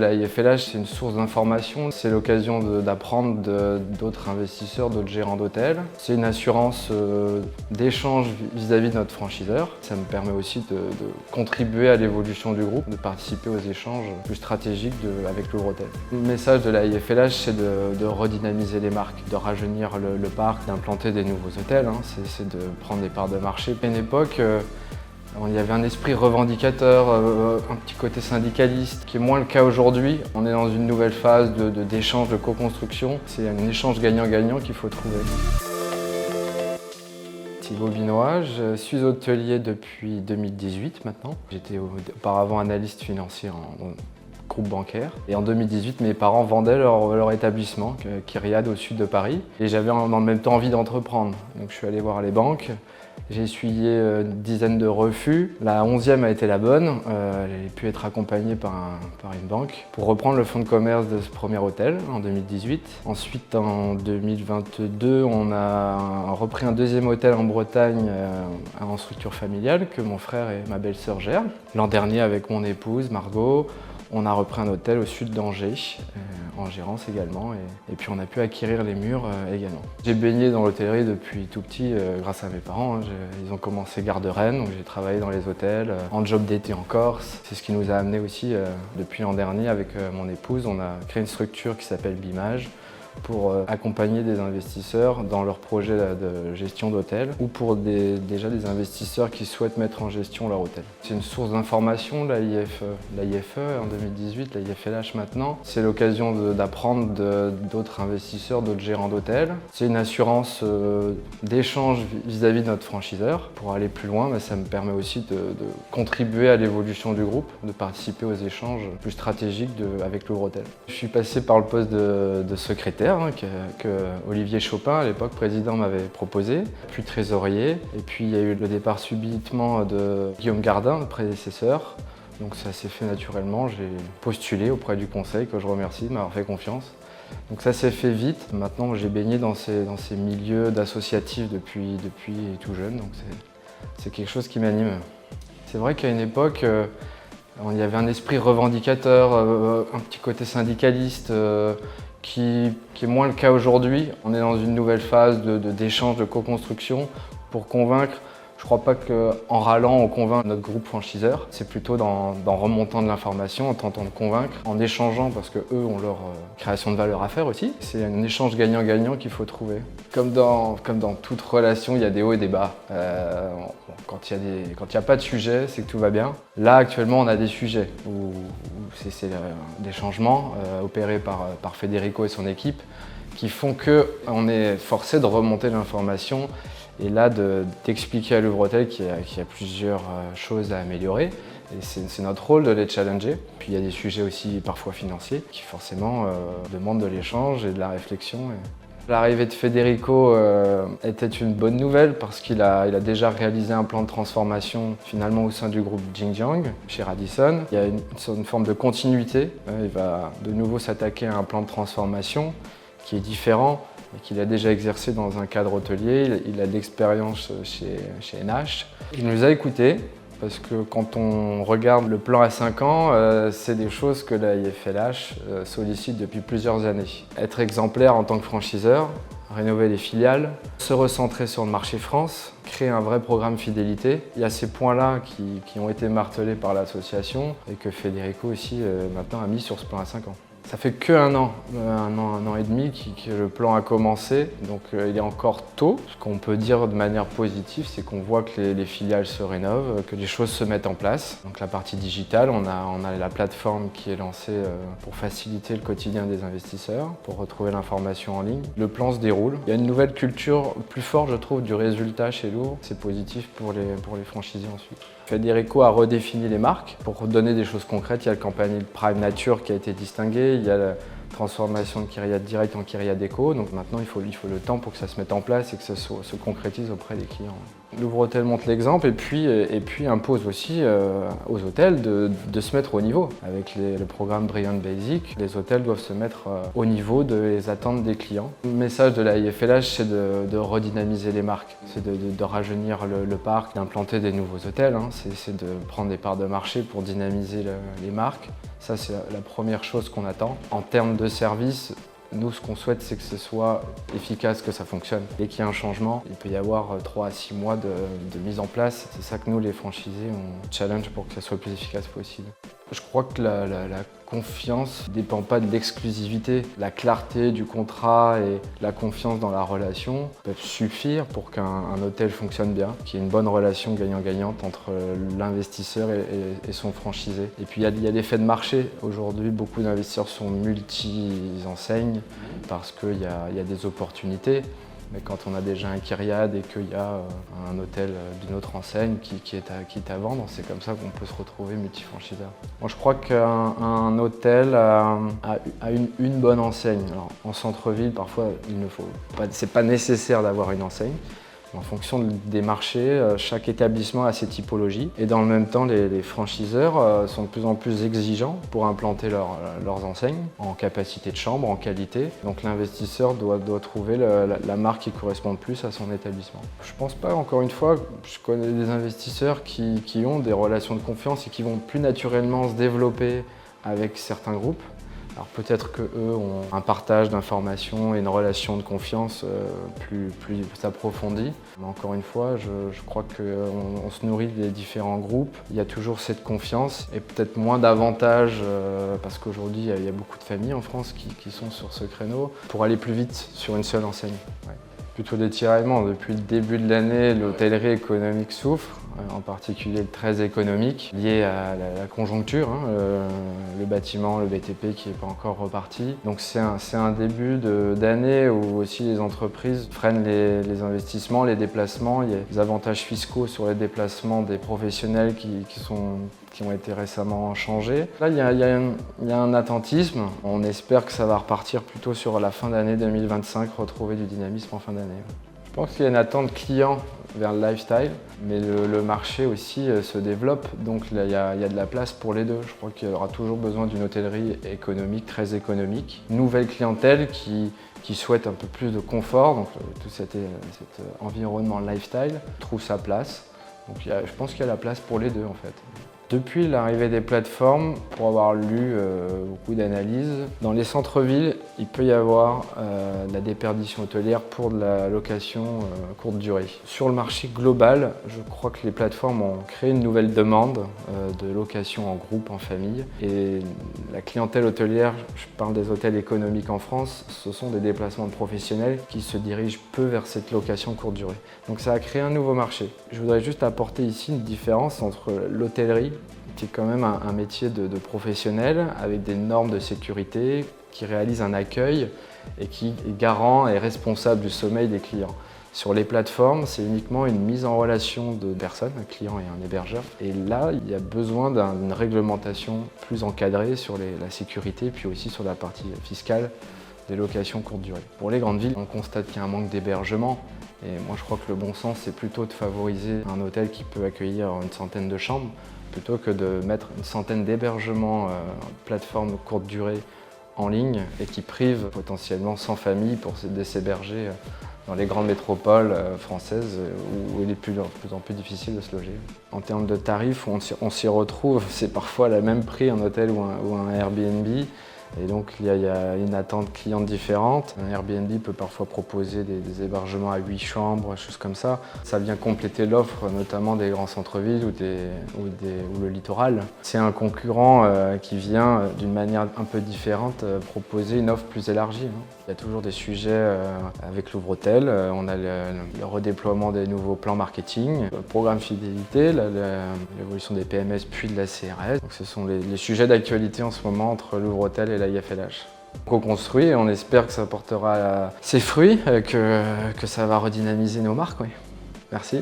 La IFLH, c'est une source d'information, c'est l'occasion d'apprendre d'autres investisseurs, d'autres gérants d'hôtels. C'est une assurance d'échange vis-à-vis de notre franchiseur. Ça me permet aussi de contribuer à l'évolution du groupe, de participer aux échanges plus stratégiques avec Louvre Hôtel. Le message de la IFLH, c'est de redynamiser les marques, de rajeunir le parc, d'implanter des nouveaux hôtels. C'est de prendre des parts de marché. À une époque, il y avait un esprit revendicateur, un petit côté syndicaliste, qui est moins le cas aujourd'hui. On est dans une nouvelle phase d'échange, de co-construction. C'est un échange gagnant-gagnant qu'il faut trouver. Thibaut Binois, je suis hôtelier depuis 2018 maintenant. J'étais auparavant analyste financier en groupe bancaire. Et en 2018, mes parents vendaient leur établissement, Kyriade, au sud de Paris. Et j'avais en même temps envie d'entreprendre. Donc je suis allé voir les banques. J'ai essuyé une dizaine de refus. La 11e a été la bonne. J'ai pu être accompagné par une banque pour reprendre le fonds de commerce de ce premier hôtel en 2018. Ensuite, en 2022, on a repris un deuxième hôtel en Bretagne en structure familiale que mon frère et ma belle-sœur gèrent. L'an dernier, avec mon épouse Margot, on a repris un hôtel au sud d'Angers, en gérance également, et puis on a pu acquérir les murs également. J'ai baigné dans l'hôtellerie depuis tout petit grâce à mes parents. Ils ont commencé gare de Rennes, donc j'ai travaillé dans les hôtels, en job d'été en Corse. C'est ce qui nous a amené aussi, depuis l'an dernier, avec mon épouse, on a créé une structure qui s'appelle Bimage, pour accompagner des investisseurs dans leurs projets de gestion d'hôtel ou pour déjà des investisseurs qui souhaitent mettre en gestion leur hôtel. C'est une source d'information, la IFE en 2018, la IFLH maintenant. C'est l'occasion d'apprendre d'autres investisseurs, d'autres gérants d'hôtels. C'est une assurance d'échange vis-à-vis de notre franchiseur. Pour aller plus loin, ça me permet aussi de contribuer à l'évolution du groupe, de participer aux échanges plus stratégiques avec Louvre Hôtel. Je suis passé par le poste de secrétaire que Olivier Chopin, à l'époque président, m'avait proposé, puis trésorier. Et puis il y a eu le départ subitement de Guillaume Gardin, le prédécesseur. Donc ça s'est fait naturellement, j'ai postulé auprès du conseil, que je remercie de m'avoir fait confiance. Donc ça s'est fait vite. Maintenant j'ai baigné dans ces milieux d'associatifs depuis tout jeune, donc c'est quelque chose qui m'anime. C'est vrai qu'à une époque, il y avait un esprit revendicateur, un petit côté syndicaliste, qui est moins le cas aujourd'hui. On est dans une nouvelle phase d'échange, de co-construction pour convaincre. Je ne crois pas qu'en râlant, on convainc notre groupe franchiseur. C'est plutôt dans remontant de l'information, en tentant de convaincre, en échangeant parce qu'eux ont leur création de valeur à faire aussi. C'est un échange gagnant-gagnant qu'il faut trouver. Comme dans toute relation, il y a des hauts et des bas. Quand il n'y a pas de sujet, c'est que tout va bien. Là, actuellement, on a des sujets où c'est des changements opérés par Federico et son équipe qui font qu'on est forcé de remonter l'information et là d'expliquer à Louvre Hôtel qu'il y a plusieurs choses à améliorer. Et c'est notre rôle de les challenger. Puis il y a des sujets aussi parfois financiers qui forcément demandent de l'échange et de la réflexion. L'arrivée de Federico était une bonne nouvelle parce qu'il a déjà réalisé un plan de transformation finalement au sein du groupe Xinjiang chez Radisson. Il y a une forme de continuité. Il va de nouveau s'attaquer à un plan de transformation qui est différent et qu'il a déjà exercé dans un cadre hôtelier. Il a de l'expérience chez NH. Il nous a écoutés parce que quand on regarde le plan à 5 ans, c'est des choses que la IFLH sollicite depuis plusieurs années. Être exemplaire en tant que franchiseur, rénover les filiales, se recentrer sur le marché France, créer un vrai programme fidélité. Il y a ces points-là qui ont été martelés par l'association et que Federico aussi maintenant a mis sur ce plan à 5 ans. Ça fait qu'un an, un an et demi que le plan a commencé, donc il est encore tôt. Ce qu'on peut dire de manière positive, c'est qu'on voit que les filiales se rénovent, que les choses se mettent en place. Donc la partie digitale, on a la plateforme qui est lancée pour faciliter le quotidien des investisseurs, pour retrouver l'information en ligne. Le plan se déroule. Il y a une nouvelle culture plus forte, je trouve, du résultat chez Louvre. C'est positif pour les franchisés ensuite. Federico a redéfini les marques pour donner des choses concrètes. Il y a le Campanile Prime Nature qui a été distingué, il y a la transformation de Kyriade Direct en Kyriade Eco. Donc maintenant, il faut le temps pour que ça se mette en place et que ça se concrétise auprès des clients. Louvre-Hôtel montre l'exemple et puis impose aussi aux hôtels de se mettre au niveau. Avec le programme Brilliant Basic, les hôtels doivent se mettre au niveau des attentes des clients. Le message de la IFLH, c'est de redynamiser les marques, c'est de rajeunir le parc, d'implanter des nouveaux hôtels, hein. C'est de prendre des parts de marché pour dynamiser les marques. Ça, c'est la première chose qu'on attend. En termes de service, nous, ce qu'on souhaite, c'est que ce soit efficace, que ça fonctionne. Et qu'il y ait un changement, il peut y avoir 3 à 6 mois de mise en place. C'est ça que nous, les franchisés, on challenge pour que ça soit le plus efficace possible. Je crois que la confiance ne dépend pas de l'exclusivité. La clarté du contrat et la confiance dans la relation peuvent suffire pour qu'un hôtel fonctionne bien, qu'il y ait une bonne relation gagnant-gagnante entre l'investisseur et son franchisé. Et puis il y a l'effet de marché. Aujourd'hui, beaucoup d'investisseurs sont multi-enseignes parce qu'il y a des opportunités. Mais quand on a déjà un Kyriade et qu'il y a un hôtel d'une autre enseigne qui est à vendre, c'est comme ça qu'on peut se retrouver multifranchiseur. Moi, je crois qu'un hôtel a une bonne enseigne. Alors, en centre-ville, parfois, c'est pas nécessaire d'avoir une enseigne. En fonction des marchés, chaque établissement a ses typologies. Et dans le même temps, les franchiseurs sont de plus en plus exigeants pour implanter leurs enseignes en capacité de chambre, en qualité. Donc l'investisseur doit trouver la marque qui correspond le plus à son établissement. Je pense pas, encore une fois, je connais des investisseurs qui ont des relations de confiance et qui vont plus naturellement se développer avec certains groupes. Alors peut-être qu'eux ont un partage d'informations et une relation de confiance plus approfondie. Mais encore une fois, je crois qu'on se nourrit des différents groupes. Il y a toujours cette confiance et peut-être moins d'avantages parce qu'aujourd'hui, il y a beaucoup de familles en France qui sont sur ce créneau pour aller plus vite sur une seule enseigne. Ouais. Plutôt des tiraillements. Depuis le début de l'année, l'hôtellerie économique souffre, en particulier le très économique, lié à la conjoncture, hein, le bâtiment, le BTP qui n'est pas encore reparti. Donc c'est un début d'année où aussi les entreprises freinent les investissements, les déplacements. Il y a des avantages fiscaux sur les déplacements des professionnels qui ont été récemment changés. Là, il y a un attentisme. On espère que ça va repartir plutôt sur la fin d'année 2025, retrouver du dynamisme en fin d'année. Je pense qu'il y a une attente client vers le lifestyle, mais le marché aussi se développe, donc là, il y a de la place pour les deux. Je crois qu'il y aura toujours besoin d'une hôtellerie économique, très économique. Nouvelle clientèle qui souhaite un peu plus de confort, donc tout cet environnement lifestyle trouve sa place. Donc je pense qu'il y a la place pour les deux en fait. Depuis l'arrivée des plateformes, pour avoir lu beaucoup d'analyses, dans les centres-villes, il peut y avoir de la déperdition hôtelière pour de la location courte durée. Sur le marché global, je crois que les plateformes ont créé une nouvelle demande de location en groupe, en famille. Et la clientèle hôtelière, je parle des hôtels économiques en France, ce sont des déplacements de professionnels qui se dirigent peu vers cette location courte durée. Donc ça a créé un nouveau marché. Je voudrais juste apporter ici une différence entre l'hôtellerie, qui est quand même un métier de professionnel avec des normes de sécurité, qui réalise un accueil et qui est garant et responsable du sommeil des clients. Sur les plateformes, c'est uniquement une mise en relation de personnes, un client et un hébergeur. Et là, il y a besoin d'une réglementation plus encadrée sur la sécurité, puis aussi sur la partie fiscale des locations courte durée. Pour les grandes villes, on constate qu'il y a un manque d'hébergement. Et moi, je crois que le bon sens, c'est plutôt de favoriser un hôtel qui peut accueillir une centaine de chambres, plutôt que de mettre une centaine d'hébergements plateformes courte durée en ligne et qui privent potentiellement 100 familles de s'héberger dans les grandes métropoles françaises où il est de plus en plus difficile de se loger. En termes de tarifs, on s'y retrouve, c'est parfois le même prix un hôtel ou un Airbnb. Et donc il y a une attente cliente différente. Un Airbnb peut parfois proposer des hébergements à 8 chambres, choses comme ça. Ça vient compléter l'offre notamment des grands centres-villes ou le littoral. C'est un concurrent qui vient d'une manière un peu différente proposer une offre plus élargie. Il y a toujours des sujets avec Louvre-Hôtel. On a le redéploiement des nouveaux plans marketing, le programme fidélité, l'évolution des PMS puis de la CRS. Donc ce sont les sujets d'actualité en ce moment entre Louvre-Hôtel et la IFLH. On construit et on espère que ça portera ses fruits, que ça va redynamiser nos marques. Oui. Merci.